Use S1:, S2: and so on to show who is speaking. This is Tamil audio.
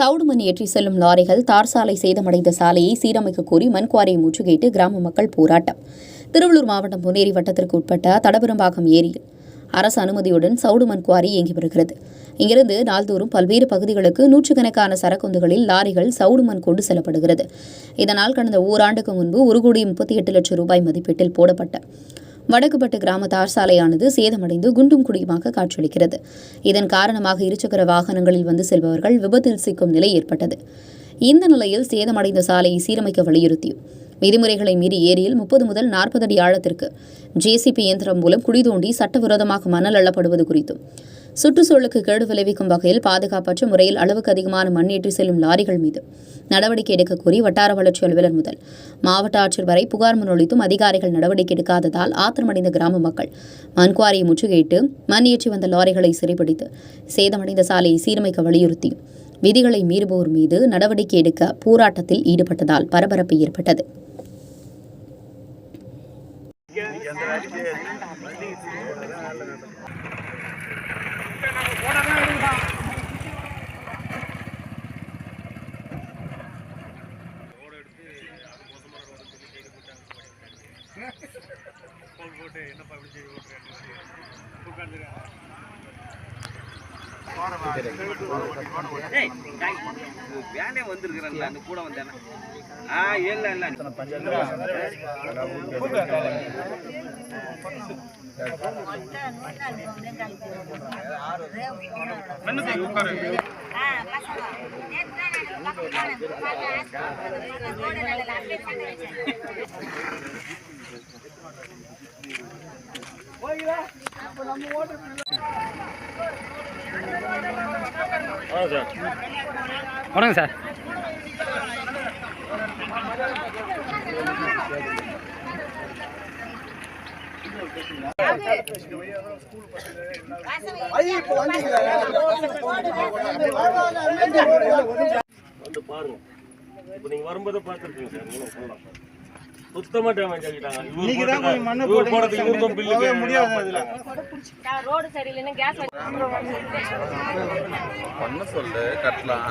S1: சவுடு மண் ஏற்றி செல்லும் லாரிகள் தார் சாலை சேதமடைந்த சாலையை சீரமைக்க கோரி மண்குவாரியை முற்றுகையிட்டு கிராம மக்கள் போராட்டம். திருவள்ளூர் மாவட்டம் பொன்னேரி வட்டத்திற்கு உட்பட்ட தடபெரும்பாக்கம் ஏரியில் அரசு அனுமதியுடன் சவுடு மண் குவாரி இயங்கி வருகிறது. இங்கிருந்து நாள்தோறும் பல்வேறு பகுதிகளுக்கு நூற்றுக்கணக்கான சரக்குந்துகளில் லாரிகள் சவுடு மண் கொண்டு செல்லப்படுகிறது. இதனால் கடந்த ஓராண்டுக்கு முன்பு 1,38,00,000 ரூபாய் மதிப்பீட்டில் போடப்பட்ட வடக்குப்பட்டு கிராம தார் சாலையானது சேதமடைந்து குண்டும் குடியுமாக காட்சியளிக்கிறது. இதன் காரணமாக இருசக்கர வாகனங்களில் வந்து செல்பவர்கள் விபத்தில் சிக்கும் நிலை ஏற்பட்டது. இந்த நிலையில் சேதமடைந்த சாலையை சீரமைக்க வலியுறுத்தியும் விதிமுறைகளை மீறி ஏரியில் 30 முதல் 40 அடி ஆழத்திற்கு JCB இயந்திரம் மூலம் குழி தோண்டி சட்டவிரோதமாக மணல் அள்ளப்படுவது குறித்தும் சுற்றுச்சூழலுக்கு கேடு விளைவிக்கும் வகையில் பாதுகாப்பற்ற முறையில் அளவுக்கு அதிகமான மண் ஏற்றி செல்லும் லாரிகள் மீது நடவடிக்கை எடுக்க கோரி வட்டார வளர்ச்சி அலுவலர் முதல் மாவட்ட ஆட்சியர் வரை புகார் மனு அளித்தும் அதிகாரிகள் நடவடிக்கை எடுக்காததால் ஆத்திரமடைந்த கிராம மக்கள் மண்குவாரியை முற்றுகையிட்டு மண் ஏற்றி வந்த லாரிகளை சிறைப்பிடித்து சேதமடைந்த சாலையை சீரமைக்க வலியுறுத்தியும் விதிகளை மீறுபோர் மீது நடவடிக்கை எடுக்க போராட்டத்தில் ஈடுபட்டதால் பரபரப்பு ஏற்பட்டது.
S2: வேனே வந்திருக்கிறேன்ல அந்த கூட வந்தேன். இல்ல இல்ல
S3: வணக்கம் சார்.
S4: வந்து பாருங்க. இப்போ நீங்க வரும்போது பார்த்துருக்கீங்க சார். நீங்க சொல்லலாம் சுத்தமா டேமேஜ் ஆகிட்டாங்க. இன்னைக்கு தான் கொஞ்சம் மண்ணு போடுறதுக்கு இன்னும் பில்லுக்கு முடியாது. அதுல ரோட் சரியில்லைன்னா கேஸ் பண்ண சொல்லு கட்டலாம்.